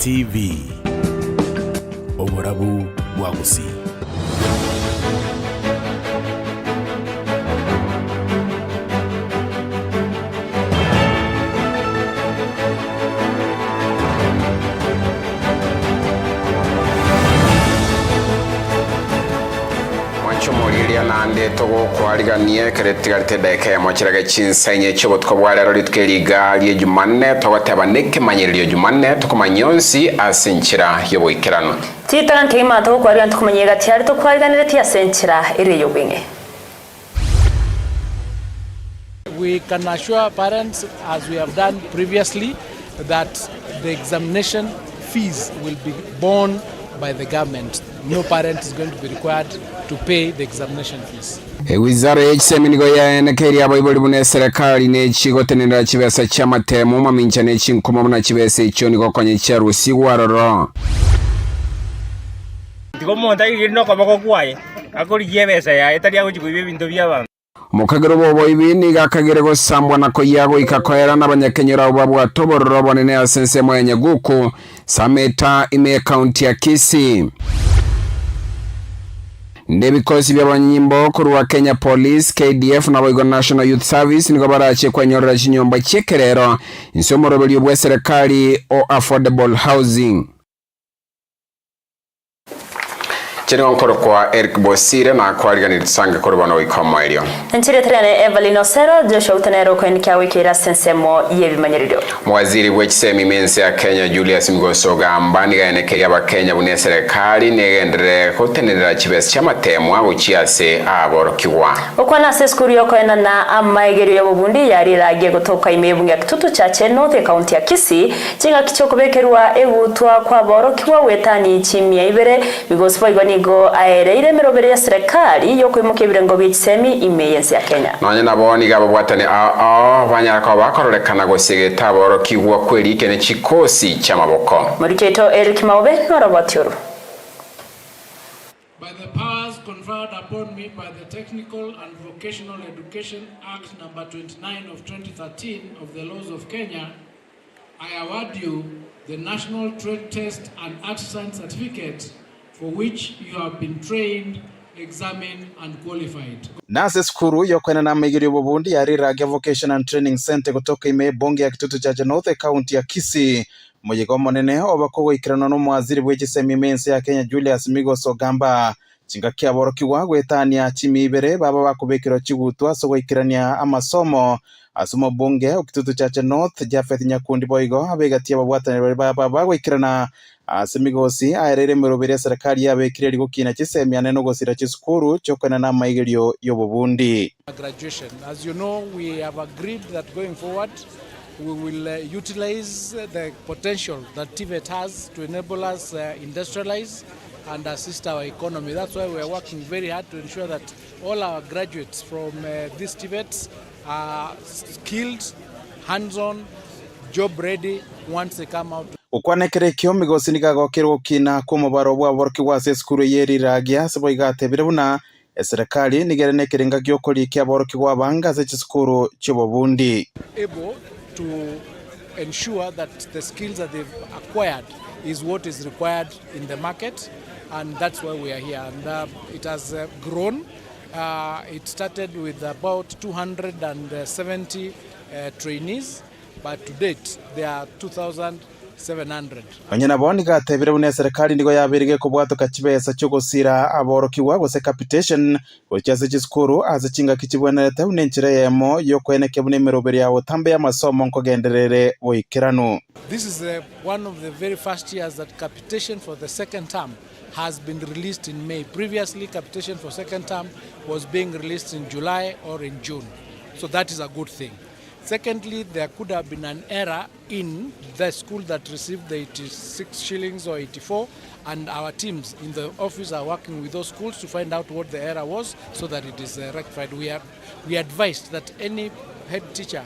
TV Oburabu Wagusi. Nande togo kwariganie keretigarite deke ya Etaya Chinsa Inye chobotko bwalero litkeliga lye Jumanne togoteba nekemanyiriro Jumanne tukomanyonsi asenchira yoboikerano titana ntima togo kwariga tukomanyega tiari to kwariganire tiasenchira ire yobinge. We can assure parents, as we have done previously, that the examination fees will be borne by the government. No parent is going to be required to pay the examination fees. Wizara y'Ekisemigo yaenekeri abayiboli bune serikali nechigotenera chibesa chamatemu mamincha nechinkoma buna chibesa icho nikokonye charusi waroro. Tikomonta igirino komako kwaye akori yebesa ya etari ago chikuibe bintu by'abantu. Mukagero bobo ibini gakagere go sambwa nako yago ikakoera n'abanyakenyera babwa tobororo bonene asense mwenye guku sameta ime county ya Kisii. Ndebikosi by'abanyimbo kuruwa Kenya Police KDF na Boigo National Youth Service niko barache kwenyorera chinyomba chekerero insomoro bwa serikali o affordable housing. Chino nkoro kwa Eric Bosire na kwariganira sange korobana wikoma elio. Nchire trene Everlyne Osero Joshua utanero kwendikia wikira sensemo yebimanyiriro. Waziri w'ekisemi mense ya Kenya Julius Migosoga ambani gaenekeri abakenya bune serikali negendere kotenera chibesa chamatemu abo chiase aborokiwa. Okwana seskuru yokoena na amaigero yobubundi yariragiye gutoka imebunga ya kitutu cha North County ya Kisii chinga kichokubekerwa egutwa kwa borokiwa wetani chimia ibere Migosoga nigo aereire mirobere ya serikali yo kwimuka ibirengo b'Ekisemi imeyensi ya Kenya. Nanye naboni gabo bwatane banyako bakororekana gosegeta borokiwa kweli kene chikosi chamaboko. Muriketo Eric Maube norobotyo. By the powers conferred upon me by the Technical and Vocational Education Act number 29 of 2013 of the laws of Kenya, I award you the National Trade Test and Artisan Certificate for which you have been trained, examined and qualified. Nase skuru yokwena na migiri bobundi yariragia Vocation and Training Center kutoka ime bonge ya kitutu cha North County ya Kisii. Mujigo monene obako ikirano no mwaziri w'Ekisemi mense ya Kenya Julius Migosoga chingakia borokiwa gwetania chimibere baba bakubekiro chigutwa so ikirania amasomo asumo bonge okitutu cha North Jafeth Nyakundi Boigo abegatia babwatane baba bagwikirana Semigosi aerere mirobere serikali yabekire rigukina Kisemi aneno gosira chiskuru chokana na maigerio yobubundi. Graduation. As you know, we have agreed that going forward we will utilize the potential that TVET has to enable us industrialize and assist our economy. That's why we are working very hard to ensure that all our graduates from these TVETs are skilled, hands-on, job-ready once they come out. Ukwanekere kyo Migosi nigagokero kina kumubaro bwa borokiwa seskuru yeriragia sebo igatebire buna serikali nigerenekere ngagyo koli kya borokiwa banga z'ekisukuru cy'obubundi. Able to ensure that the skills that they've acquired is what is required in the market, and that's why we are here. And it has grown. It started with about 270 trainees, but to date there are 2,700. Anyana boni gatebire bune serikali ndigo yabirige kubwatoka kibesa cyo gusira aborokiwa gose capitation ochaze chiskuru azachinga kichibonete unenchire yemo yo kweneke bune mirobere yawo tambe y'amasomo nkogenderere boikirano. This is one of the very first years that capitation for the second term has been released in May. Previously, capitation for second term was being released in July or in June. So that is a good thing. Secondly, there could have been an error in the school that received the 86 shillings or 84, and our teams in the office are working with those schools to find out what the error was so that it is rectified. We advised that any head teacher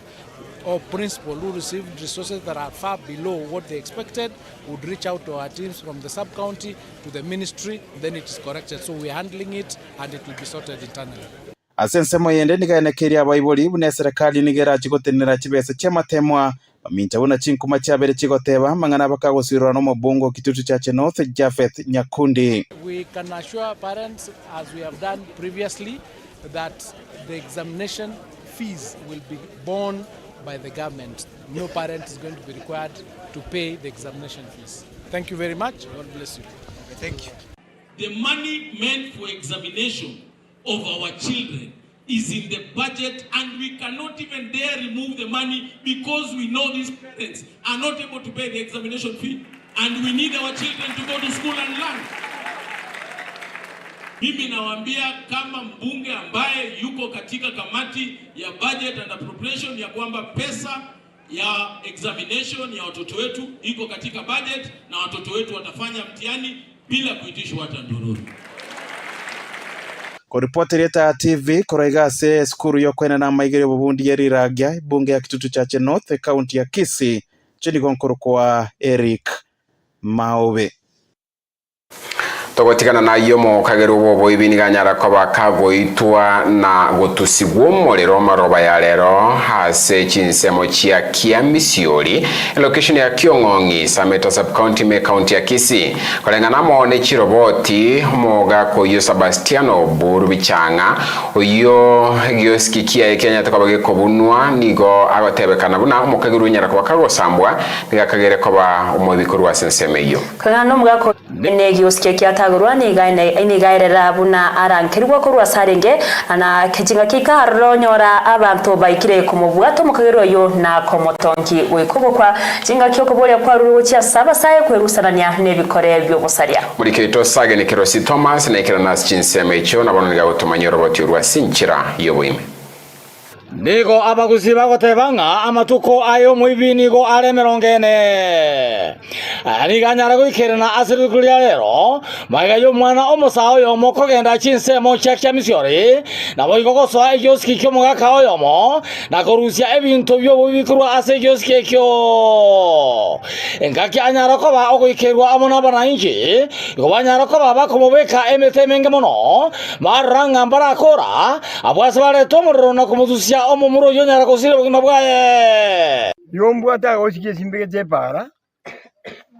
or principal who received resources that are far below what they expected would reach out to our teams from the sub-county to the ministry, then it is corrected. So we are handling it and it will be sorted internally. asensemo yende nigaenekeria abaibori bune serikali nigera chigotenera chibese chamatemwa mincha buna chinkuma chabere chigoteba mangana bakagosirwa no mabongo kitutu cha North Jafeth Nyakundi. We can assure parents, as we have done previously, that the examination fees will be borne by the government. No parent is going to be required to pay the examination fees. Thank you very much. God bless you. Thank you. The money meant for examination of our children is in the budget, and we cannot even dare remove the money because we know these parents are not able to pay the examination fee, and we need our children to go to school and learn. Mimi nawaambia kama mbunge ambaye yuko katika kamati ya budget and appropriation ya kwamba pesa ya examination ya watoto wetu iko katika budget na watoto wetu watafanya mtihani bila kuitishwa hata ndururu. Kwa ripoti Etaya TV koroigase skuru yokwena na maigere bobundi yariragia bunge ya kitutu cha North County ya Kisii chini konkuru kwa Eric Maobe. Togotikana na yomo kagero bobo ibiniganyara kwa bakagoitwa na gotusigwo morero maroba ya lero hase chinsemo chia Kiamisiori location ya Kiongongi Sameto sub county me county ya Kisii kolengana mone chiroboti moga ko yo Sebastiano Buru bichanga oyo gioski kia Kenya takabage kobunwa nigo agotebekana buna mukagero nyara kwa kagosambwa nigakagere kwa umubikuru wa sensemeyo kana mugako ne gioski kia tagurwa ni gairera buna arankirwa ko rwasarenge ana kijinga kikaro nyora abantu baikire kumubwato mukagero yo na komotonki wekubokwa jinga kyoko bole kwa ruru cya saba saye kwerusaranya nebikore byo Bosire muri kirito sage ni Kirosi Thomas na Kiranas Chinsema icho na bono ga utumanyoro boti urwa sinchira yoboime Nigo abaguzi bagotebanga amatuko ayo muibinigo aremerongene aniganyara guikerana asirikulia lero magayo mwana omosao yo mokogenda chinsemo cha Kiamisiori na boigogosoa egioski kyo mugaka oyomo na korusia ebintu byo bubikurwa ase egioski kyo engaki anyara koba ogoikerwa amona bananji gobanyara koba bakomobeka emetemenge mono maranga mbarakora abwase bare tomoro na kumuzusia omumuro yo nyara kosire bugima bwaye yombu atagoshikie simbege para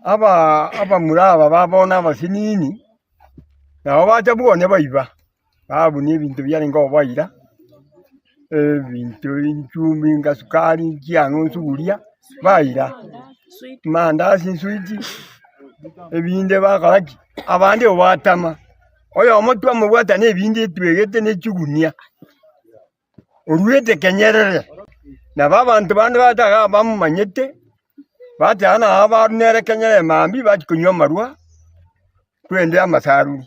aba muraba babona abasinini nabo bacha bwone baiba babuni ebintu byari ngo baira ebintu inchumi ngasukari kiango nsuguria baira mandazi sweet ebinde bakaraki abande obatama oyo omotwa mubwata ne ebinde twegete ne chugunia uruete kenyerere na babantu bande bataga bamumanyete batana abarunere kenyere mambi bakikunywa marwa twende amasaru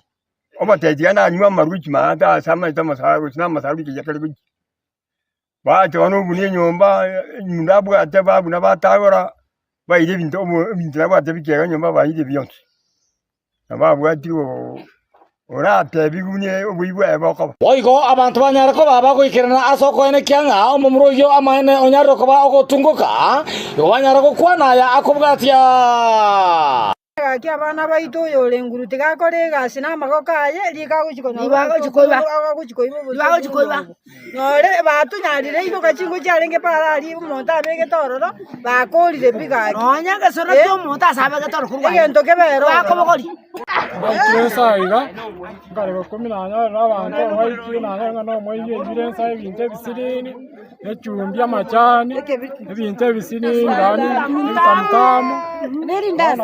obateje na anywa marwa kimata sama amasaru sina amasaru kijekere kuji baje wano bunye nyomba ndabwa ate babu na batagora bayire bintu nabo atabikega nyomba bayire byonse na babu atiwo ora tebigunye obuyibwa eboko boigo abantu banyara ko baba goikerana asoko ene kyanga omumuro yo amane onyaro ko ba ogotunguka yo banyara ko kwana ya akobwatia Ki abana baito yo lenguru tigakore gasi na magoka ye likaguchikoba nore batu nyarire ino kachingo cyarenge parari umonta bege tororo bakorire bigari onyanga soro to monta sabege tororo kurwa ngento kebero bakobokori Saiga ngare kominanya abantu baiki nanga no moye evidence ebinte bisidini echumbya machani ebinte bisidini ngani tamtamu nerinda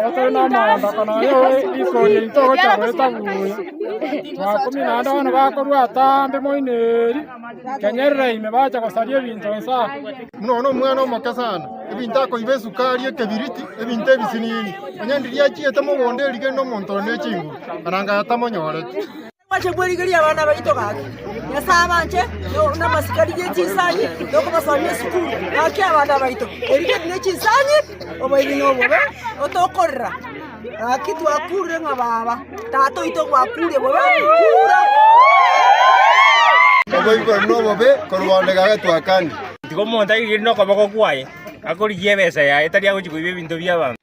bakanayo ikore intoko cyareta buye bakominanda bana bakorwa tambe moineri kenyerera ime bacha kosaria ebintu nsa muno mwana omakasana ebintu akoibe sukari ekebiriti ebintu bisinini onyandiria chiete mubonde lige no monto ne chingu ananga yatamonyore Wache bwerigeri abana baito gake yasabanje na masikari y'Chinsanyi no kubasomya school ake abana baito erige ne Chinsanyi obayino bobe otokorra akitu akure ngababa tato ito kwakure bobe obayiko no bobe korwande gage twakandi tigo monta igiri no koboko kwaye akori yebesa ya etaria guchikuibe bintu byaba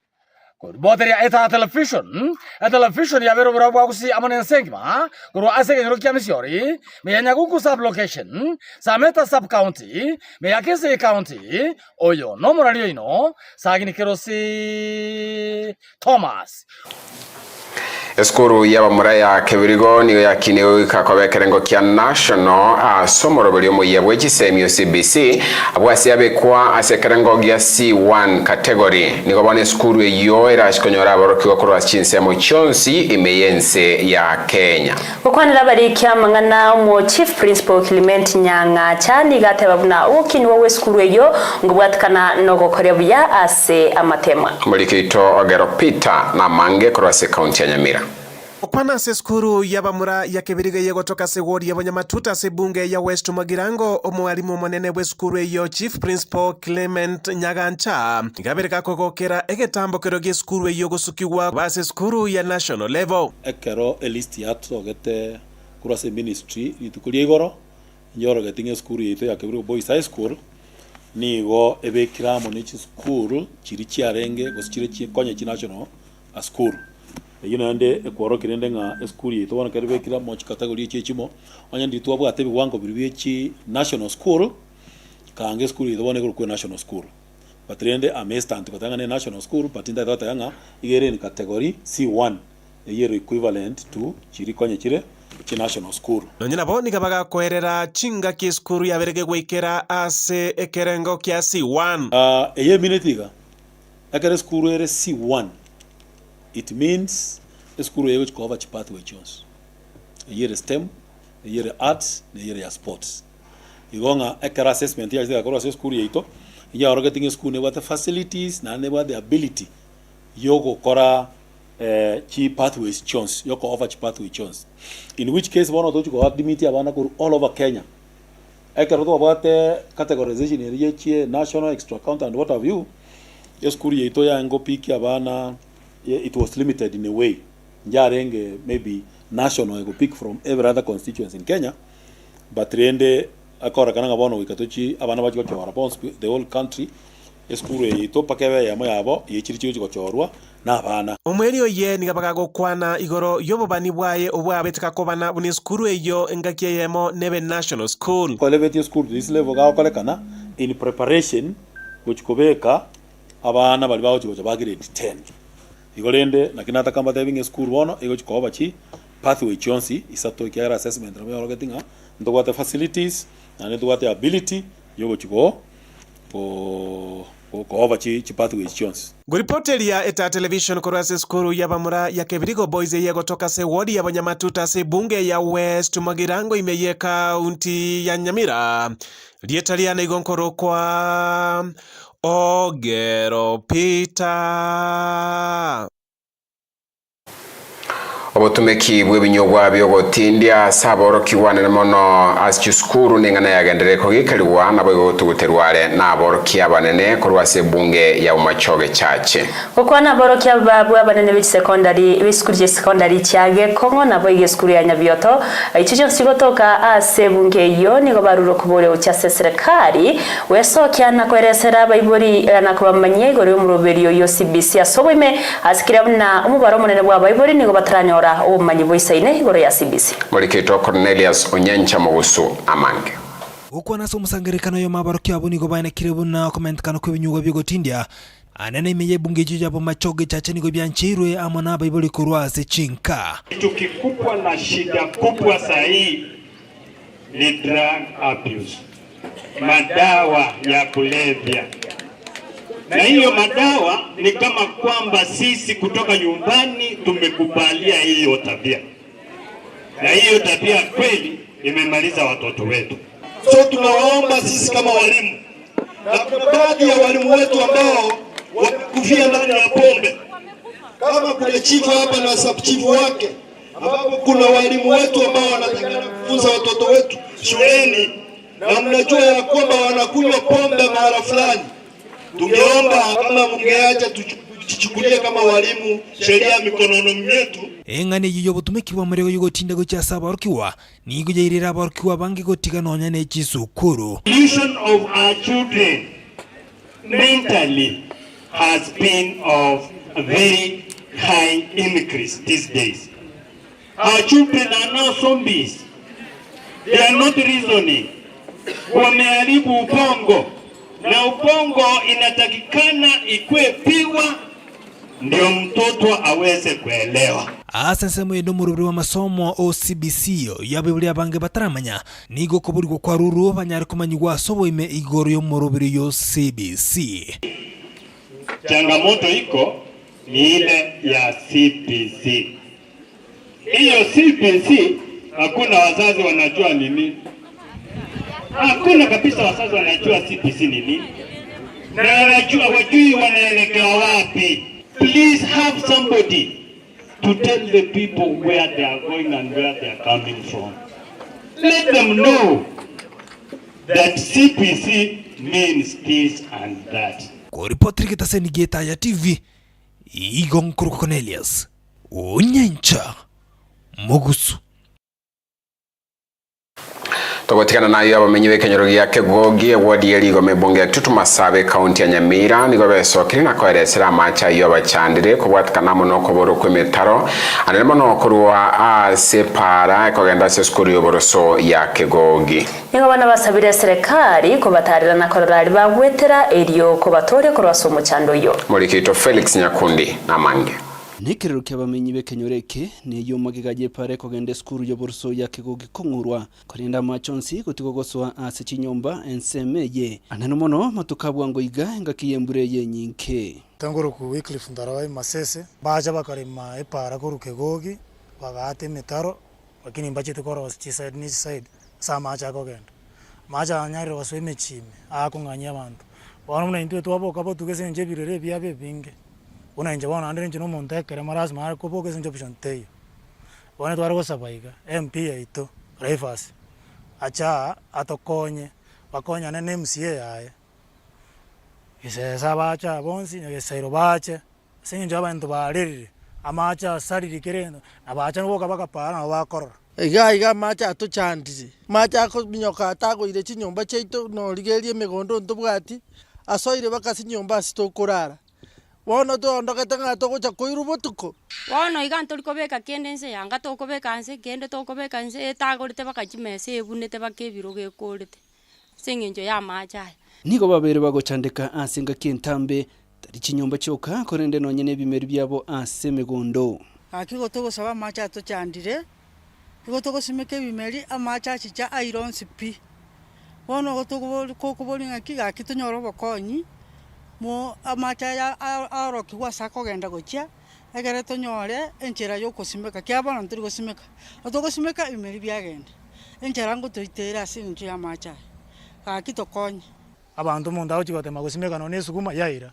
Boteri eta television ya bero bro kusi amane sengma kuro asege ngro kia misiori me yanyaguku sub location sameta sub county me yakese county oyo no morario ino sagini kerosi Thomas Eskuru y'abamura ya Kebirigo niyo yakinewe ikakobekerengo kya national asomoro bali mu yebwe kisemyo CBC abwasi abekwa asekerengo gya C1 category niko bone skuru eyo erashikonyora aborokiwa kurwa chinsemo chonsi imeyense ya Kenya ukwanira bari kyamangana mu chief principal Clement Nyanga cyandi gatebabuna ukini wowe skuru eyo ngo bwatikana no gokorebya ase amatema Mulikito Ogero Peter na mange kurwa se county ya Nyamira Okwana se skuru y'abamura ya Kebiriga yego toka se ward y'abanyamatuta se bunge ya West Magirango omwalimu monene we skuru yo chief principal Clement Nyagancha ngabereka kokokera egetambo kero ge skuru yo gosukiwa base skuru ya national level ekero elist yato gete kurase ministry itukuri igoro njoro getinge skuru yito ya Kebiriga boys high school nigo ebekira monichi school chiri chiarenge gosikire chikonye chi national a school yinande ekworo kirende nga eskuri itobona kerebe kira moch category chimo anya nditu abo atebi wango birwechi national school kange school itobona ko national school patrende amestant katanga ne national school patinda data yanga igere ni category C1 year equivalent to chiri konye chire chi national school nonyina boni kabaga koerera chinga ki school ya berege gwikera ase ekerengo kya C1 eye minitiga ekere school ere C1 it means the school which cover pathway choice. A year STEM, a year arts, a year sports. You go on a assessment here across school yito. You are getting a school about the facilities, na about the ability. Yoko kora chi pathways choice. Yoko offer pathway choice. In which case one of those go have limit all over Kenya. I can talk about the categorization in national extra count and what have you. Your school yito ya ngo piki abana. It was limited in a way. Njarenge maybe national go pick from every other constituency in Kenya, but rende akora kananga bono wikatochi abana bachi ko response the whole country eskure ito pakebe ya moyabo yechirichi ko chorwa na abana omweri oye nigabaga gokwana igoro yobobani bwaye obwabetika kobana buni skuru eyo engakie yemo nebe national school ko level school this level ga kolekana in preparation which kobeka abana bali bawo chibo ba grade 10 igolende na kinata kamba diving school bono igo chikoba chi pathway chonsi isato kiara assessment ramyo rogetinga ndo what facilities and ndo what ability yogo chiko ko over chi pathway chonsi go reporteri ya Etaya television korase skuru ya bamura ya Kebirigo boys yego toka se ward ya banyamatuta se bunge ya West Magirango imeye county ya Nyamira lietaliana igonkoro kwa Ogero Peter Obutumeki bw'ebinyobwa by'ogotindia saborokiwana mono askyuskuru nengana yagendere ko gikaliwa nabo tuguterwale naboroki abanene kurwase bunge ya umachoge chache okwana boroki ababu abanene bi secondary biskuru secondary cyage kongo nabo igeskuru ya Nyabioto ichicho sigotoka ase bunge yo nigo baruro kubore ucyase serikali wesokyana kweresera abayibori nakubamanye gore umuroberio yo CBC asobime askirabuna umubaro munene bwa abayibori nigo batranyora umanyi boisaine igoro ya CBC Mulikito Cornelius Onyancha Mugusu amange uko naso musangerekano yo mabaroki abuni go bana kirebuna comment kano ko binyugo byogotindia anene imeye bunge jija bo machoge chache nigo byanchirwe amana baiboli kurwase chinka kitu kikubwa na shida kubwa sahi ni drug abuse madawa ya kulevya na hiyo madawa ni kama kwamba sisi kutoka nyumbani tumekubalia hiyo tabia. Na hiyo tabia kweli imemaliza watoto wetu. So tunawaomba sisi kama walimu, na kuna baadhi ya walimu wetu ambao wamekufia ndani ya pombe. Kama kuna chifu hapa na sub chifu wake, ambapo kuna walimu wetu ambao wanatakana kufunza watoto wetu shuleni, na mnajua ya kwamba wanakunywa pombe mara fulani. Tungeomba kama mungeacha tuchukulie kama walimu sheria mikonono myetu. Engane yiyo butumekirwa murego yugotinda go cyasa barukiwa nigo jairira barukiwa bange gotiga nonya ne chisukuru. Illusion of our children mentally has been of a very high increase these days. Our children are now zombies. They are not reasoning. Wameharibu ubongo. Na ubongo inatakikana ikue pigwa ndio mtoto aweze kuelewa. Asa mwendo murubiri wa masomo OCBC yabibuli abange bataramanya nigo kuburiko kwa ruru banyari kumanyigwa sobo ime igoro yo murubiri yo CBC. Changamoto iko ni ile ya CBC. Hiyo CBC hakuna wazazi wanajua ni nini. Hakuna kabisa wazazi wanajua CBC ni nini. Na wanajua wajui wanaelekea wapi. Please have somebody to tell the people where they are going and where they are coming from. Let them know that CBC means this and that. Kwa ripoti kitaseni Etaya TV, Igon Cornelius, Onyencha, Mogusu. Togotikana nayo abamenyi bekenyero gya Kegogi wodi yeligo mebonge ya Kitutu Masabe county ya Nyamira nigo besokiri na koeresera amacha yo abachandire kubwatikana muno koboro kwemetaro anelemo no kurwa separa kogenda se skuru yo boroso ya Kegogi nigo bana basabire serikali ko batarira na korali bagwetera eriyo ko batore ko rasomo chando yo Mulikito Felix Nyakundi na mange Nikiriro ky'abamenyi bekenyoreke niyo magigaje pare kogende skuru yo borso ya Kegogi kongurwa korinda machonsi kutikogoswa ase chinyomba ensemeye anano mono matukabwa ngo iga ngakiyembure ye nyinke tangoro ku weekly fundarawai masese baja bakarima epara ko Kegogi bagate metaro lakini mbachite koro side ni side sama acha kogenda maja anyari wasweme chime akunganya abantu bana muna into twabo kabo tugese nje birere bya bebinge una nje wana andere nje no montekere maras mar ko boke nje pishonteyo wana twaro sabaika MP ito Raifas acha atokonye bakonya ne MCA yae ise sabacha bonsi ne sairo bache sinje abantu bariri amacha sariri kereno abacha ngoka bakapara bakora iga macha atuchandire macha ko binyoka tago ire chinyomba cheito no ligerie megondo ntobwati asoire bakasi nyomba sitokurara wono to ndokete ngato gocha koirubotuko wono iganto likobeka kendense yanga to kobeka nse kende to kobeka nse etagorite bakachimese ebunete bakebiro gekorite singenjo ya macha nigo babere bagochandika asinga kintambe tari chinyomba choka korende nonyene bimeri byabo ase megondo akigo to gosaba macha to chandire igo to gosimeke bimeri amacha chicha iron sipi wono goto ko kobolinga kiga kitonyoro bokonyi mo amacha ya aroki wasako genda gochia egere tonyore enchera yo kosimeka kyabana ntiri gosimeka otogosimeka imeri byagenda enchera ngo toitera sinju ya macha akitokonyi abantu mu ndaho kigotema gosimeka none suguma yaira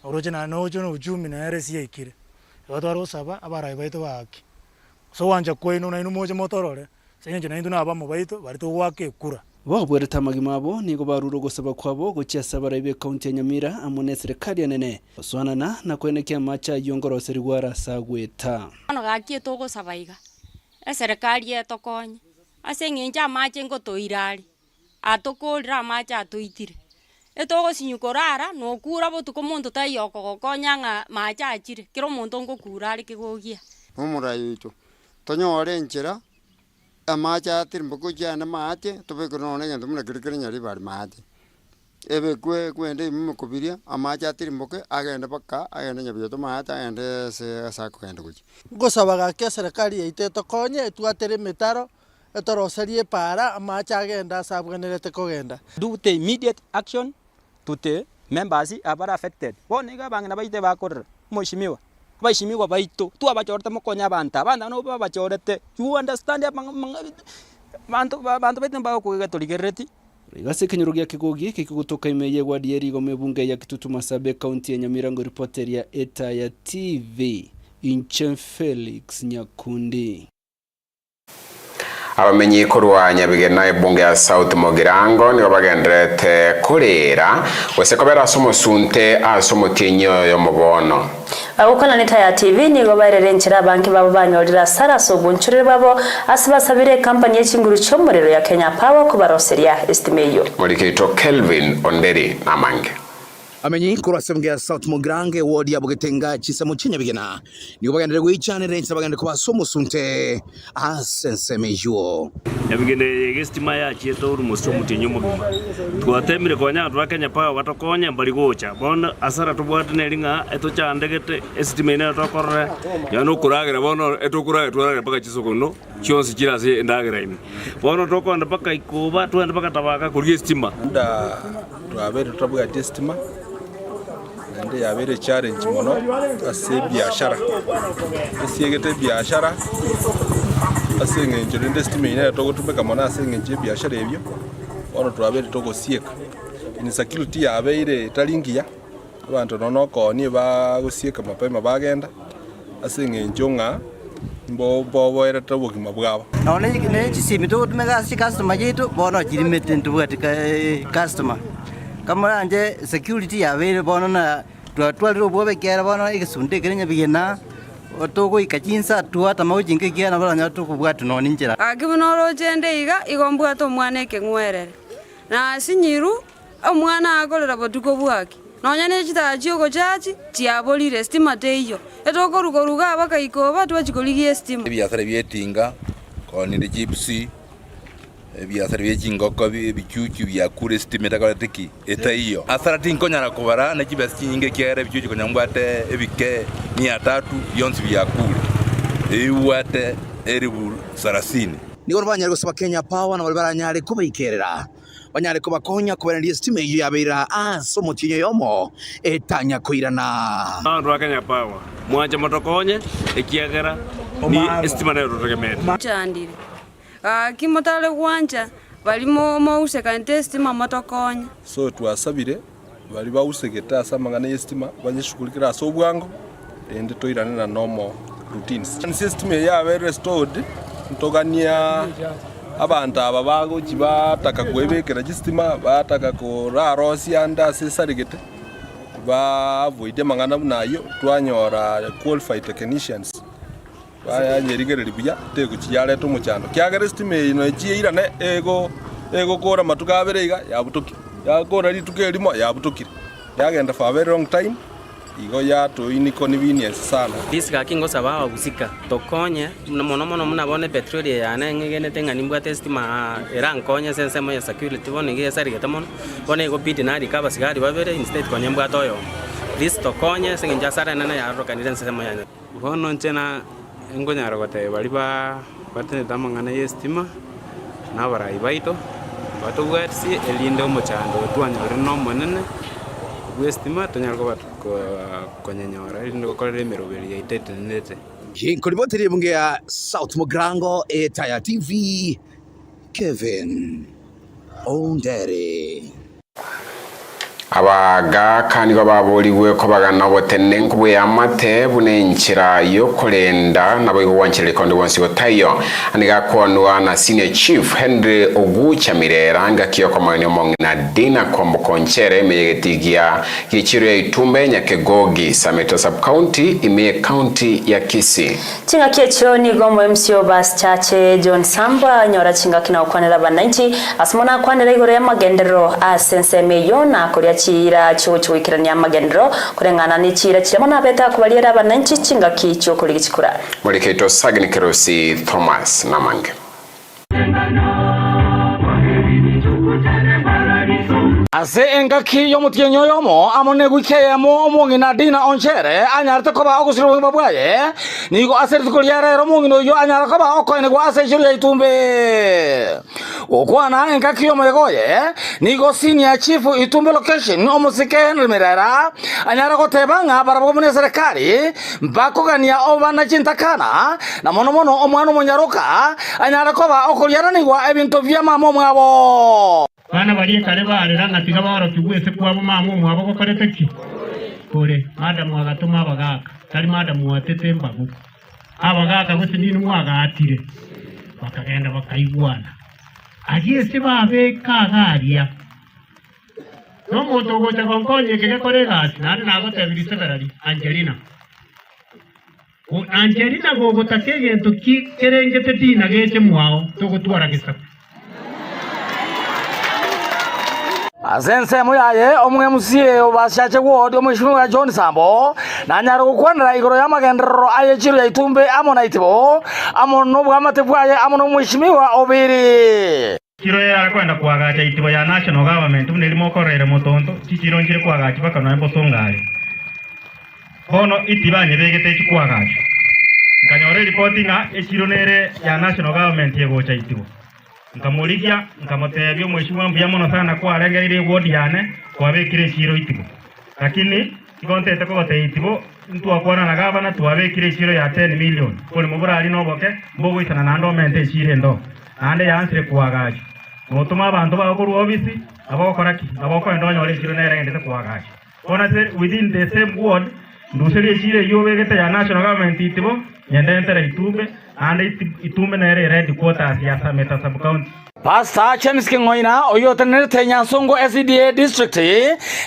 oroje na nojo no ujumi na RC yikire batwaro saba abarayi baito baki so wanja kwenu na inu moje motorore senje na indu na aba mu baito bari to wake kura Wabwereta magimabo nigo baruro gosaba kwabo gochia sabara ibe county ya Nyamira amone serikali yanene oswanana na kwenekea macha yongoro serigwara sagweta ano gakie to gosabaiga serikali yetokonye asengenja macha ngotoirari atokolira macha atoitire etogo sinyukorara no kura botuko muntu tayoko gokonyanga macha achire kiro muntu ngokurari kigogia omurayi ito tonyore enchera amacha tirimbo jana mate tobekono ngendo muna kirikira nyari bari mate ebe kwende mukubiria amacha tirimbo ke agenda baka agenda nyabiyo to mate agenda se asako kende kuchi gosaba ga serikali yaite tokonye tuatere metaro etoroserie para amacha agenda sabwenerete kogenda do the immediate action to the members abara affected woniga bangena baite bakor moshimiwa baishimiwa baito tu abachorte mokonya banta banda no babachorete you understand bantu bete mbao kugetoligereti Rigase kenyoro gya Kegogi kikugutoka imeye wadieri go mebunge ya Kitutu Masabe county ya Nyamira ngo reporter ya Etaya TV Inchen Felix Nyakundi abamenyi kurwanya bigena ebunge ya South Mogirango nibo bagendrete kurera wese kobera somosunte asomotinyo yo mubono abukona Etaya TV nigo barerenchira banki babo banyorira saraso bunchurire babo asibasabire company y'ikinguru cyomurero ya Kenya Power kubaroseria estimeyo Mulikito Kelvin Onderi namange amenyi kurasembya South Mugrange ward ya Bugetenga chisa muchinya bigena ni bagenda gwichane renza bagenda kuba somusunte asense mejuo yabigene gestima ya chieto rumusho mutinyo muguma twatemire konya twakenya pa watokonya bali gocha bona asara tubwatne linga eto chandegete estima ina tokorre yano kuragira bona eto kuragira twara paka chisokono chionsi kirase ndagira imi bona tokonda paka ikuba twenda paka tabaka kuri estima nda twabere tutabuga estima nde yabere challenge mono ase biashara esiegete biashara asengenje nde estima ina togotumeka mona asengenje biashara ebyo ono twabere togosieka insecurity yabeire talingia abantu nonoko ni bagosieka mapema bagenda asengenje nga mbo era tabogima bwabo none ne chisimi to tumega si customer yetu bono jirimete ntubugatika customer kamaranje security yabeire bono na twatwaliro bobe kera bono igisunde kerenya bigena otogo ikachinsa tuata mawujinge kiana baranya tukubwatu none njira akibonoro jende iga igombwa to mwana ekengwerere na sinyiru omwana akolera botuko bwaki nonya ne chitaji ogo chachi chiabolire estima teyo etokorugoruga abakaikoba twachikoligie estima biathara byetinga koninde gypsy biathara byekingoko bichuchu byakure estima takoletiki etaiyo asara tinkonyara kubara ne kibasi kinge kyere bichuchu konyambwate ebike 300 yonsi byakure eiwate eribu 30 nigoro banyari gusaba Kenya Power na baranyari kubikerera banyari kubakonya kuberandi estima iyo yabera asomo kinyo yomo etanya koirana ndo Kenya Power mwaje motokonye ekiagera ni estima na rotegemete chandire kimotale kwanja balimo mouse kante estima motokonya so twasabire bali bawusegeta asamangana estima banyishukulikira aso bwango ende toirana na normal routines system yabe restored ntogania abantu aba bago kibataka kwebekera gistima bataka korarosi anda sesarigete ba avoid mangana nayo twanyora qualified technicians baya nyerigere libuya tego kiyale to muchando kyagere stima ino kiira ne ego kora matuka aberega yabutoki yakora lituke limo yabutokire yagenda for a very long time igo ya to inconvenience sana disika kingo sabawa gusika tokonye mono munabone petrol yana ngene tenga nimbwa testima era nkonye sense mo ya security bone nge sari getamono bone go bid na rikaba sigari babere instead konye mbwa toyo this tokonye singa sara nana ya ro kanire sense mo ya bono ntena ngonyaro gote bali ba batene tamangana yestima na barai baito bato wersi elindo mochando twanyore no monene Westima tonyarko bat konyenyora ndo korere merobeli itetenete Jinkoliboteri bunge ya South Mugrango Etaya TV Kevin Ondere abaga kandi bababoliwe ko bagana botenne nkubwe yamate bunenchira yo kolenda nabo iwanchire kondo wonsi otayo aniga konwa na senior chief Henry Ogucha Mirera anga kiyoko mwenye mongi na dina kombo konchere meyegetigia kichiro ya itumbe nyakegogi Sameto sub county ime county ya Kisii chinga kiecho ni gombo MCO bas chache John Samba nyora chinga kina ukwanela bananchi asmona kwanela igore ya magendero asense meyo na korea chira chuo ikirania magendero kurengana ni chira chiremona beta kubaliera abananchi chinga kicho kuri gikura Moliketo Sagni Kerosi Thomas Namange ase engaki yo mutienyo yomo amone gwikeyemo omongi na dina onchere anyarte koba ogusiro babwaye nigo aseri kuliere romongi no yo anyara koba okoine gwa ase shuru ya itumbe okwana engaki yo megoye nigo senior chief itumbe location omosike Henry Mirera anyara gotebanga barabo mune serikali mbakogania obana chintakana na mono omwana munyaruka anyara koba okoliera nigwa ebintu bya mamo mwabo bana bari kare barera ngatiga baro kigwese kwabo mamo mwabo gokorete ki kore madamu agatuma abagaka tari madamu watete mbabu abagaka gose nini mwagatire bakagenda bakaigwana agiye se babe kagaria no moto gocha konkonye kege kore gati nani nagote birise barari Angelina gogo takege to ki kerengete dina geche mwao to gotwara gesa Asense muyaye omwe musie obashache ward omwishimwa John Sambo na nyaro gukwanira igoro ya magendero ayechiro ya Itumbe amona itibo amono bwamate bwaye amono mwishimiwa obiri kiro ya kwenda kwagacha itibo ya national government unelimo korere motonto chichiro njire kwagacha baka no embosongali bono itibanye begete chikwagacha nkanyore reporting echiro nere ya national government yegocha itibo nkamuligia nkamotebyo mweshimwa mbya mono sana kwa arengeire ward yane kwa bekire shiro itibo lakini ikontete ko gote itibo ntu akwana na gavana tuwabekire shiro ya 10 million kole mubura ali noboke mbogo itana nando mente shire ndo ande yansire kuwagacho mutuma abantu bakuru obisi abakoraki abakora ndonyore shiro nere ngende kuwagacho ona se within the same ward ndusere shire yobegete ya national government itibo yende entere Itumbe ande Itumbe nere red quarters ya Sameta sub county. Pastor James Kingoina oyotenere tenya songo SDA district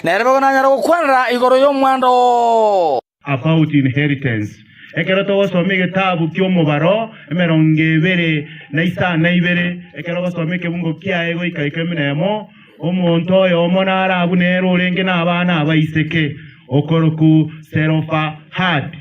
nerebe na nyara gukwanira igoro yo mwando about inheritance ekero to wasomige tabu kyo mubaro emerongebere na isa na ibere ekero wasomike bungo kya ego ikaikemnemo omuntu oyo omonara abunero olenge n'abana abaiseke okoroku serofa had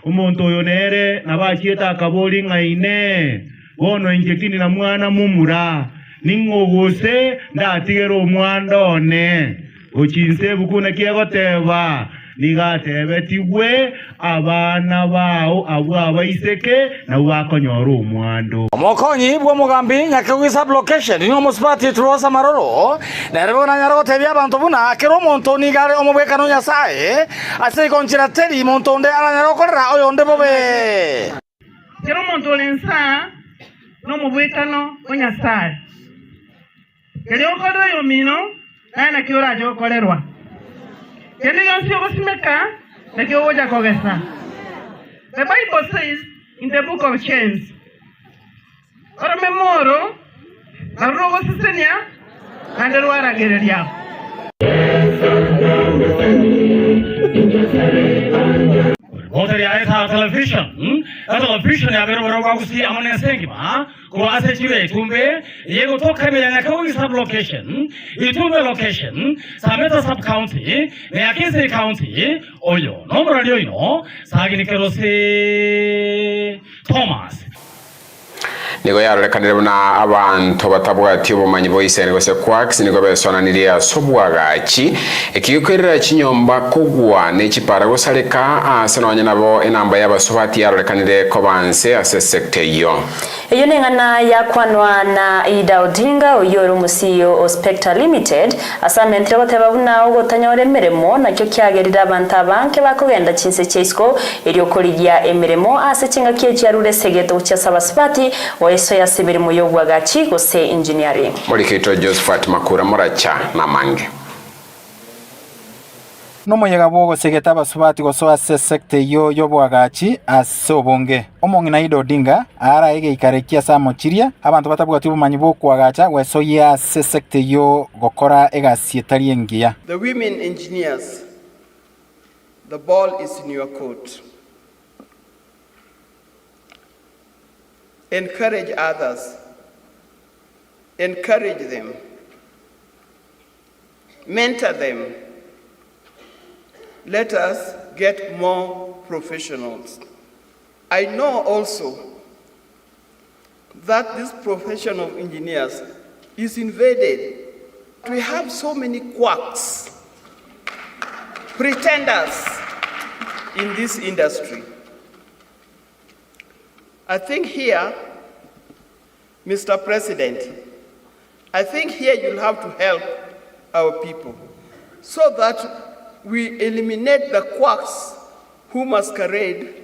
umuntu oyo nere nabakieta akaboli ngaine bono injekini na mwana mumura ningogose ndatigero omwanda one ochinse bukuna kiegoteba nigatebetiwe abana bao abo abaiseke na bakonyora omwando omokonyi bwo mugambi nyakagwisa location ni omuspati turosa maroro nerebe na nyara gotebya abantu buna kero omuntu nigare omubwekano nyasaye ase ikonchira teri muntu nde aranyara gokorera oyo nde bobe kero omuntu lensa no mubwekano onyasaye kero okorera yo mino ana kiora jo kolerwa kene yonsi ogosimeka na kioja kogesa. The Bible says in the book of James ora memoro arogo sisenya anderwara gereria Bosire ya television ya bero bero kwakusi amane sengima kwa asechire Itumbe yego toka menya kwa sub location Itumbe location Sameta sub county ne Akise county oyo nomero lyo ino sagini kerose Thomas nigo yarorekanire buna abantu batabwati obumanyi boise nigo se quacks nigo besonanirie asobwagachi ekiyukerera chinyomba kugwa n'ekipara gosaleka asenonye nabo enamba y'abasobati yarorekanire ko banse ase sector iyo eyo nengana yakwanwa na Ida Odinga oyoro musio o Spectre Limited asamentre goteba buna ogotanyore emeremo nakyo kyagerira abantu abanke bakogenda chinse chesko eryo koligia emeremo ase chinga kyejarure segeto cyasaba spati oeso ya semirimo yobwagachi gose engineering Molikito Josephat Makura Moracha na Mange Nomoyega bogo segeta basubati goso ase sector yo yobwagachi ase obonge omong'ina Ida Odinga ara ege ikarekia samochiria abantu batabwati obumanyi bokwagacha gweso ya ase sector yo gokora egasi etari engiya. The women engineers, the ball is in your court. Encourage others. Encourage them. Mentor them. Let us get more professionals. I know also that this profession of engineers is invaded. We have so many quacks, pretenders in this industry. I think here, Mr. President, I think here you'll have to help our people so that we eliminate the quacks who masquerade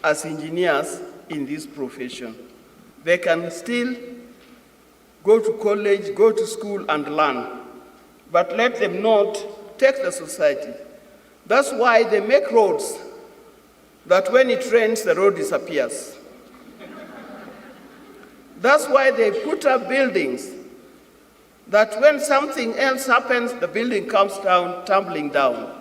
as engineers in this profession. They can still go to college, go to school and learn, but let them not take the society. That's why they make roads that when it rains, the road disappears. That's why they put up buildings that when something else happens, the building comes down, tumbling down.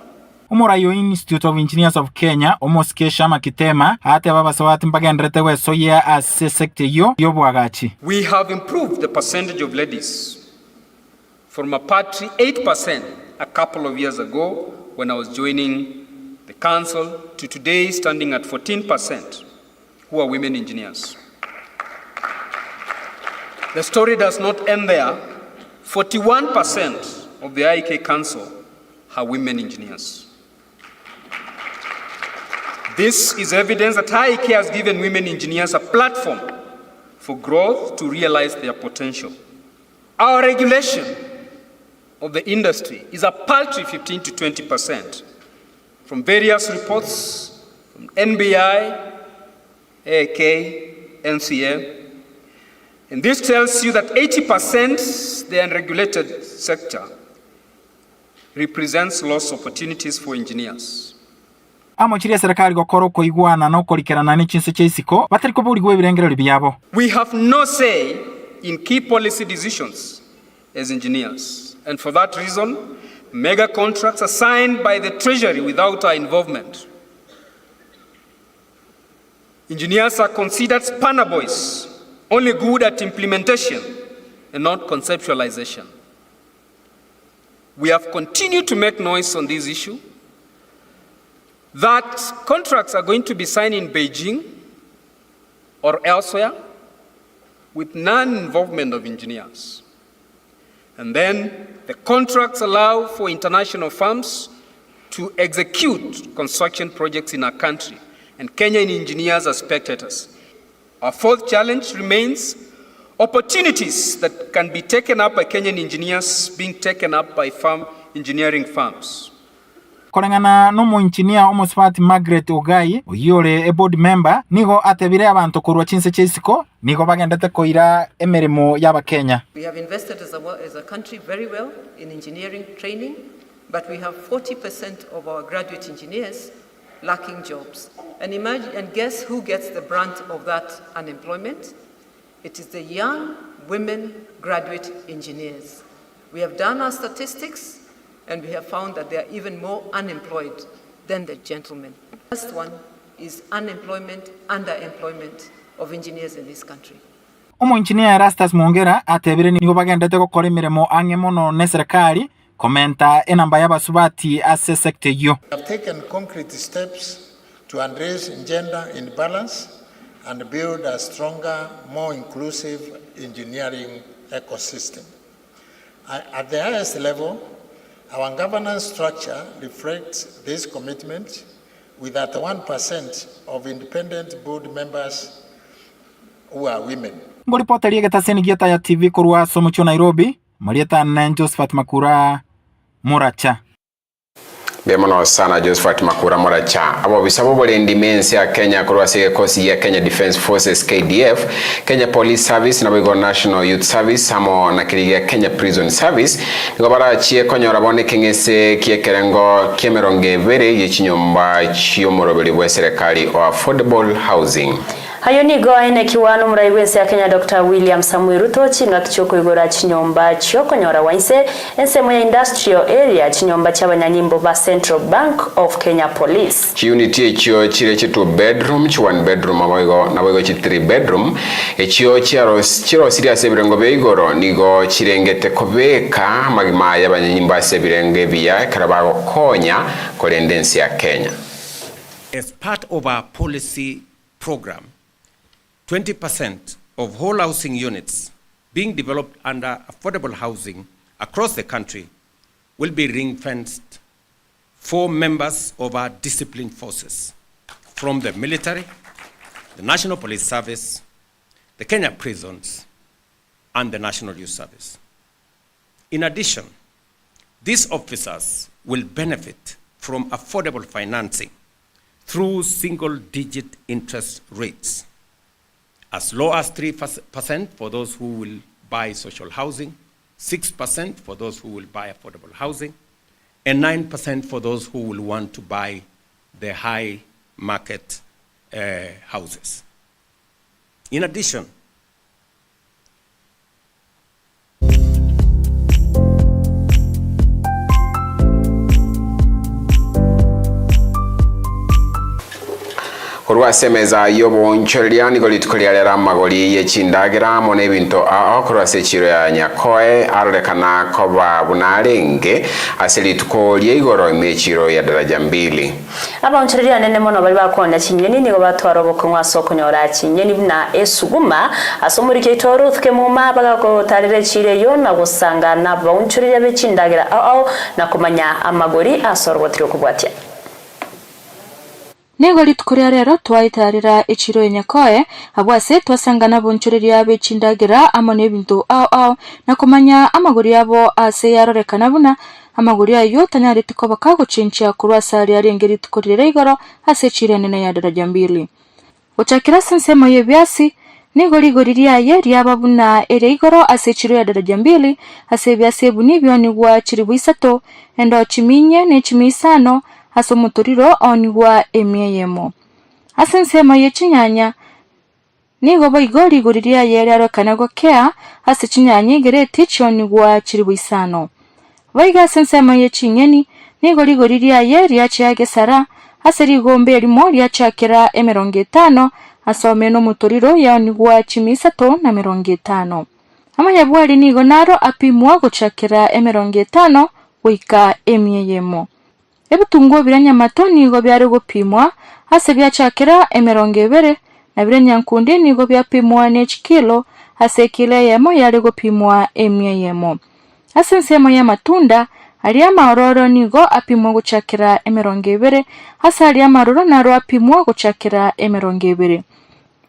Umurayo Institute of Engineers of Kenya omoskesha makitema ate babasawati mbagendrete weso ya ase sector yo yobwagachi. We have improved the percentage of ladies from a paltry 8% a couple of years ago when I was joining the council to today standing at 14% who are women engineers. The story does not end there. 41% of the IK Council are women engineers. This is evidence that IK has given women engineers a platform for growth to realize their potential. Our regulation of the industry is a paltry 15 to 20%. From various reports from NBI, AAK, NCA, and this tells you that 80% the unregulated sector represents lost opportunities for engineers. Amochiria serikali gokoro kuiguana no kurikerana ni chinse chaisiko batari kuburi ebirengero byabo. We have no say in key policy decisions as engineers, and for that reason mega contracts are signed by the Treasury without our involvement. Engineers are considered spanner boys, only good at implementation and not conceptualization. We have continued to make noise on this issue, that contracts are going to be signed in Beijing or elsewhere with non-involvement of engineers. And then the contracts allow for international firms to execute construction projects in our country, and Kenyan engineers are spectators. Our fourth challenge remains opportunities that can be taken up by Kenyan engineers being taken up by engineering firms. Korengana no engineer omosfati Margaret Ogai oyore a board member nigo atebire abantu kurwa chinse chaisiko nigo bagendete koira emeremo yaba Kenya. We have invested as a country very well in engineering training, but we have 40% of our graduate engineers lacking jobs. And imagine and guess who gets the brunt of that unemployment? It is the young women graduate engineers. We have done our statistics and we have found that they are even more unemployed than the gentlemen. The first one is unemployment, underemployment of engineers in this country. Omo engineer Erastus Mongera atebire nigo bagendete gukora emiremo ange mono ne serikali komenta enamba y'abasubati ase sector yo. We have taken concrete steps to address gender imbalance and build a stronger, more inclusive engineering ecosystem. At the highest level, our governance structure reflects this commitment with that 1% of independent board members who are women. Ngoripoteri getaseni Etaya TV kurwa Somocho Nairobi, Marieta na Josephat Makura Moracha. Bemono sana Josephat Makura Moracha. Abo bisabo bolendi mensi ya Kenya kurwa sige kosi ya Kenya Defence Forces KDF, Kenya Police Service na bigo National Youth Service amo na kirigia Kenya Prison Service. Ngo bara chie konyora bone kengese kiekerengo kemeronge vere yechinyomba chiyomorobeli bwe serikali o affordable housing. Hayo ni goaine kiwano muraiwese ya Kenya Dr. William Samuel Ruto chinga kichoko igora chinyomba chiyokonyora wainse ensemo ya industrial area chinyomba cy'abanyanyimbo ba Central Bank of Kenya Police. Chiunity ekyo chire chitu bedroom, chi one bedroom abayigo nabayigo chi 3 bedroom ekyo chiro serious ebirengo beigoro nigo chirengete kobeka magima y'abanyanyimba sebirenge biya karabago konya kolendensi ya Kenya. As part of our policy program, 20% of whole housing units being developed under affordable housing across the country will be ring-fenced for members of our disciplined forces from the military, the National Police Service, the Kenya Prisons, and the National Youth Service. In addition, these officers will benefit from affordable financing through single-digit interest rates, as low as 3% for those who will buy social housing, 6% for those who will buy affordable housing, and 9% for those who will want to buy the high market houses. In addition, kurwa semeza yobonchoreria nigo litkolera magori yechindagira mo nebinto kurwa sechiro ya nyakoe arorekana koba bunarenge aselitukolie igoro mechiro ya daraja 2 abonchoreria nene mono bali bakonda chinyeni nigo batwara obokongwa sokonyora chinyeni na esuguma asomurike itoro thuke muma bagako tarire chire yo na gusanga na bonchoreria bechindagira na kumanya amagori asorogotiro kubwatia Nego litukuria rero twaitarira echiro enyakoe abwase twasangana bonchoreria bechindagira amone bintu na kumanya amagori yabo ase yarorekana buna amagori ayo tanyari tukobaka guchinchia kurwasari arengeri tukurire igoro ase chire nene ya daraja 2 uchakira sensemo yebyasi nego ligoriria ye ryababuna ere igoro ase chiro ya daraja 2 ase byase bunibyo ni gwa chiribu 3 endo chiminye ne chimisano aso muturiro onigwa emyeyemo asensema yechinyanya nigo baigori goriria yere arokanago kea ase chinyanya gereti chonigwa chiribwisano baiga sensema yechinyeni nigo ligoriria yere yachiage sara ase rigombe limo lyachakera 50 asome no muturiro yaonigwa chimisato na 50 amanya bwali nigo naro apimwa guchakera 50 wika emyeyemo ebutungo biranyamato nigo byari gupimwa hase byachakira 20 na biranyankundi nigo byapimwa n'ekilo hase kile yemo yari gupimwa emyeyemo hase nsemo ya matunda ali amaroro nigo apimwa guchakira 20 hase ali amaroro naro apimwa guchakira 20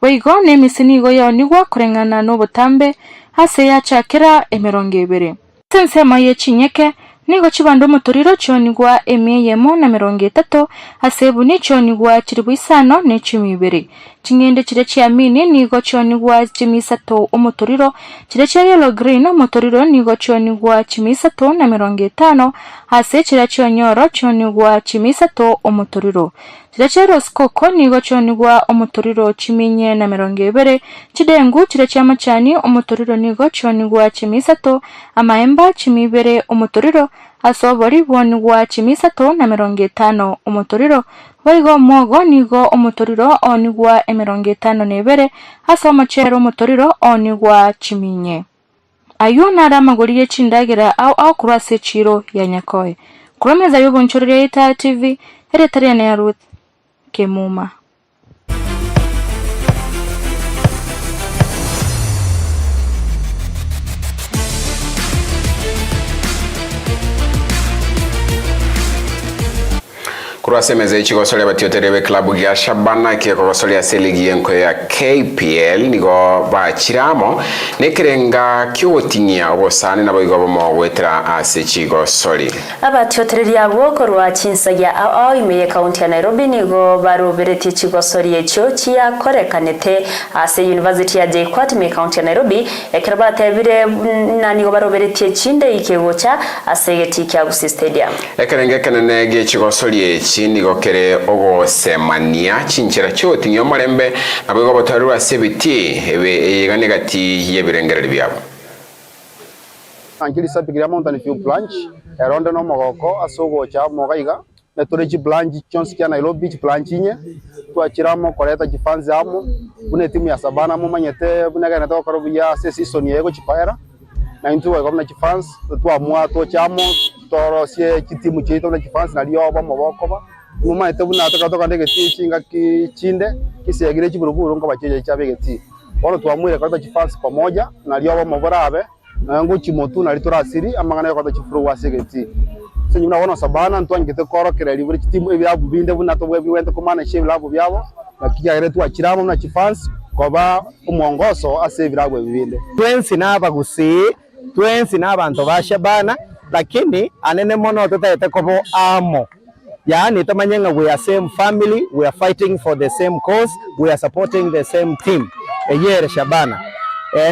weigo nemisi nigo yaonigwa kurengana n'obutambe hase yachakira 20 hase nsemo yechinyeke nigo chibando muturiro chonigwa emyeyemo na 30 hasebu ni chonigwa chiribwisano ne 12 chingende chire chiamini nigo chonigwa chimisato umuturiro chire cha yellow green umuturiro nigo chonigwa chimisato na 50 hase chire chonyoro chonigwa chimisato umuturiro chire cha roskoko nigo chonigwa umuturiro chiminye na 20 chidengu chire cha machani umuturiro nigo chonigwa chimisato amaemba chimibere umuturiro asobori bonigwa chimisato na 50 umuturiro waigo mogo nigo umuturiro onigwa 52 hasa machero umuturiro onigwa chiminye ayuna ramagori yechindagira kurase chiro ya nyakoe kuromeza yobonchorere Etaya TV eretariana ya Ruth Kemuma Kurasemeze chigosole batioterebe klabu gya Shabana kiye kogosole ya seligi yenko ya KPL nigo bachiramo nekirenga kyotinya obosane nabo igobo mogwetera ase chigosole abatiotereri abo korwa Chinsa ya imeye county ya Nairobi nigo barobereti chigosole echo chia korekanete ase University ya JKUAT me county ya Nairobi ekirabate bire nanigo barobereti chinde ikegocha ase getiki ya stadium ekerenge kanene ge chigosole nigo kere ogo semania chinchira choti nyo marembe abego botarura sebiti ebe egane gati yebirengerere byabo angili sabigira mountain view branch eronde no mogoko asogo cha mogaiga netureji branch chonsi ya Nairobi branch inye twachiramo koreta gifanze amo bune timu ya Sabana mo manyete bunaga na tokaro ya season yego chipaera na intu wa gomna gifanze twamwa to chamo toro sie kitimu cheito na gifanze na lioba moboko ba muma etebuna ataka ndege tinga kichinde kisegire chiburuburu ngo bacheje chabegeti wano twamwire kwa chifansi pamoja na lioba moborabe na ngo chimotu na litorasiri amangana kwa chifuru wasegeti senyuna wano Sabana ntwangite koro kireli buri kitimu ebyabu binde buna to bwebwente komana shebi labo byabo na kijagire twachiramo na chifansi koba umongoso ase biragwe bibinde twensi nabagusi twensi nabantu ba Shabana lakini anene mono tutaete kobo amo yani tamanyenga we are same family, we are fighting for the same cause, we are supporting the same team eyere Shabana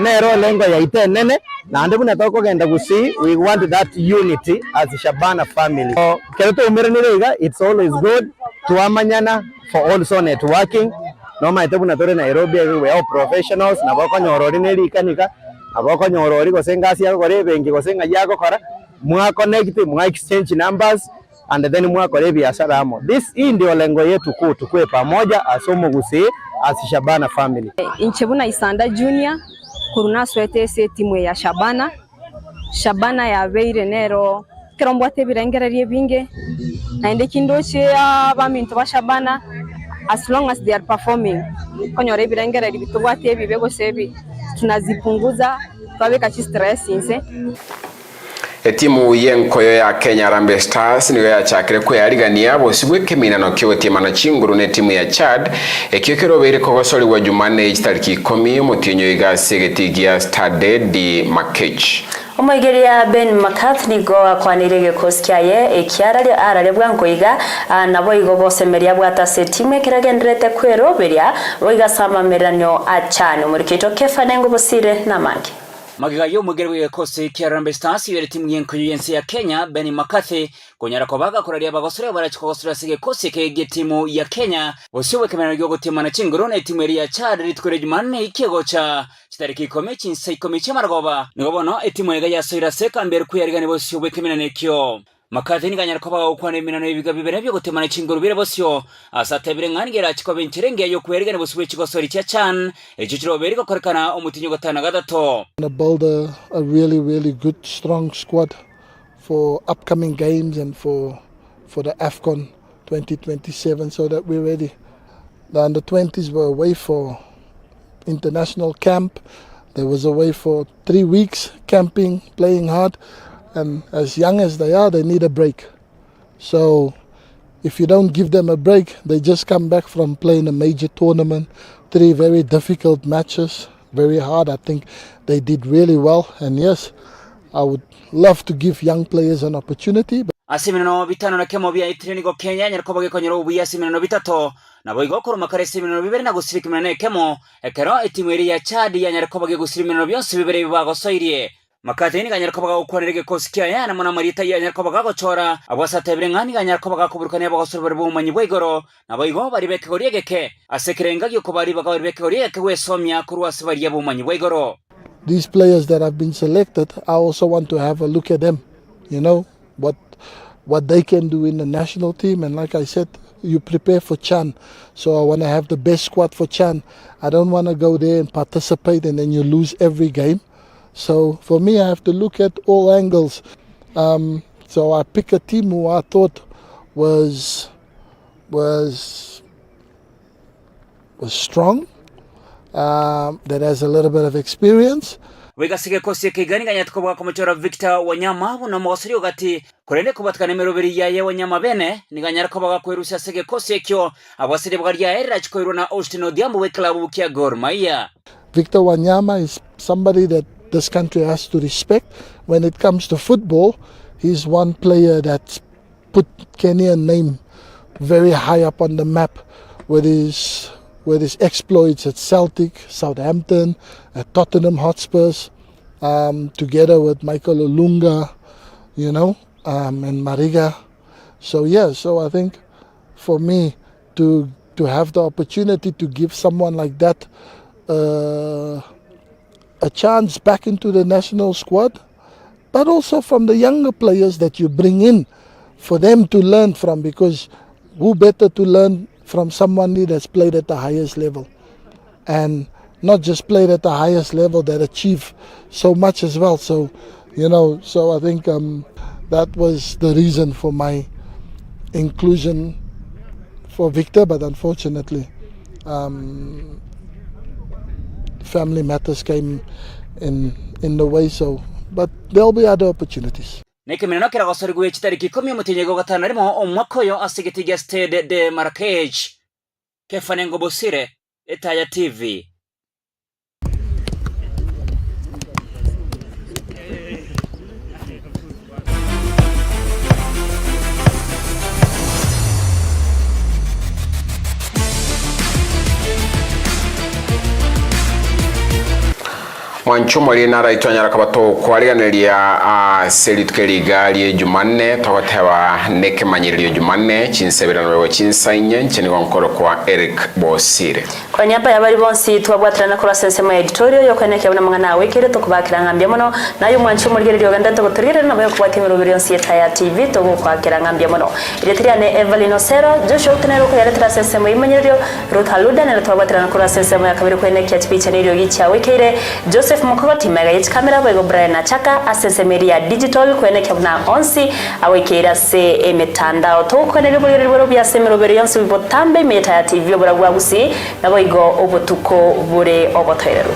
nero lengo ya ite nene na ndebu natoko genda gusi we want that unity as Shabana family so kereto umerenega it's always good tuamanyana for also networking no maitebu natore Nairobi we are all professionals na bako nyorori neri kanika abako nyorori gosenga sia gore bengi gosenga yako kora mwa connect mwa exchange numbers and then mwakore biashara amo. Hii ndio lengo yetu kuu, tukue pamoja asomugusi asishabana family. Inchebuna Isanda Junior kuruna swete se timu ya Shabana ya beire nero kerombwate birengererie binge na ende kindoche abaminto ba Shabana as long as they are performing konyore birengererie bitubwate bibego sebi tunazipunguza twabeka chi stress inse. Timu yenkoyo ya Kenya Harambee Stars niyo yachakire kweyarigania bosibwe keminano kyotimana chinguru ne timu ya Chad ekyokero bere kogosori wa Jumanne itariki 10 mutinyo igasegetigia Stade di Makech. Omwegeria Ben McCarthy go akwanire gikosi kyaye ekyararyo ararebwa ngoiga nabo igo bose meria bwata setime kiragendrete kwero beria boiga samameranyo achane muri kito kefanengo Bosire na Mange. Magiga yo mugerwe gikosi kya Harambee Stars yere timu yenkoyo yensi ya Kenya Ben McCarthy konyara kobaga kuraria bagosore barachikogosora sige kosi kege timu ya Kenya bosiwe kemenano gyo gutimana chinguru ne timu ya Chad ritwere Jumanne ikigocha kitariki 10 Chinsa Inye cy'Amarogoba nigobono etimu yega yasoira seka mbere kuyarigane bosiwe kemenano kyo McCarthy nganyara kobaga ukwane minano ibiga bibere byo gutimana chinguru bire bosyo asatebire ngangera chikobe nchirenge yo kuyarigane bosiwe chigosori cya Chan echichiro beri korekana omutinyo gotana gadato. Build a really good strong squad for upcoming games and for the AFCON 2027 so that we're ready. The under-20s were away for international camp. They was away for 3 weeks camping, playing hard, and as young as they are, they need a break. So if you don't give them a break, they just come back from playing a major tournament, 3 very difficult matches, very hard. I think they did really well, and yes, I would love to give young players an opportunity. Asiminano bitano na kemo bya itrenigo Kenya nyarko bage konyero ubu asiminano bitato na boigo kuruma kare asiminano bibere na gusirika minane kemo ekero etimweri ya Chad ya nyarko bage gusirika minano byose bibere bibago soirie McCarthy ni nyarko baga ukwanirege kosikia ya na mona marita ya nyarko baga gochora abasatebire ngani nyarko baga kuburukania bago sorbe bumanyi bwegoro na boigo bari beke goriyegeke asekirenga gyo kubari baga bari beke goriyeke wesomya kurwasi bari bumanyi bwegoro. These players that have been selected, I also want to have a look at them, you know, what they can do in the national team. And like I said, you prepare for Chan. So I want to have the best squad for Chan. I don't want to go there and participate and then you lose every game. So for me, I have to look at all angles. So I pick a team who I thought was strong, that has a little bit of experience. Wega sige kosi kigani ganya tukoboka kumuchora Victor Wanyama buno mwosiri ogati kurende kubatka nimero 2 yaye Wanyama bene niganya koboka kwerusia sige kosi kyo abasiri bwaria era chikoirwa na Austin Odhiambo we club kia Gor Mahia. Victor Wanyama is somebody that this country has to respect. When it comes to football, he's one player that's put Kenyan name very high up on the map with his exploits at Celtic, Southampton, at Tottenham Hotspurs, together with Michael Olunga, you know, and Mariga. So yeah, so I think for me to have the opportunity to give someone like that a chance back into the national squad, but also from the younger players that you bring in for them to learn from, because who better to learn from someone that's played at the highest level, and not just played at the highest level, that achieve so much as well. So, you know, so I think that was the reason for my inclusion for Victor, but unfortunately family matters came in the way, so but there'll be other opportunities. Nekemenano kera gosori gwe chitariki 10 mutinyo gatano rimo omwakoyo asigetiga Stade de Marrakech. Kefanengo Bosire, Etaya TV. Mwanjo mwanchumo ri nara itonyara kabato kwariganiria seritkeriga rie Jumanne togoteba nekemanyiririo Jumanne chinsebirano Chinsa Inye nchini gonkoro kwa Eric Bosire kwa nyapa ya bari bonsi twabwatirana kora sensemo ya editorial yokaneke buna mangana wekere tokubakira ngambia muno nayo mwanchumo ri Uganda togoturire na bayo kubakira rubirion Etaya TV togukakira ngambia muno iretriane Everlyne Osero Joshua Tenero ko yaretira sensemo imanyirio Ruthaluda na twabwatirana kora sensemo ya kabiri kweneke chipicha nirio gicha wekere Joseph Mokogoti mega yich kamera bego Brian Achaka asesemeria digital kweneke buna onsi awekera se emetandao to kwenere buri bya semero beri yonsi bibotambe Etaya TV obura bwagusi nabo igo obotuko bure oboterero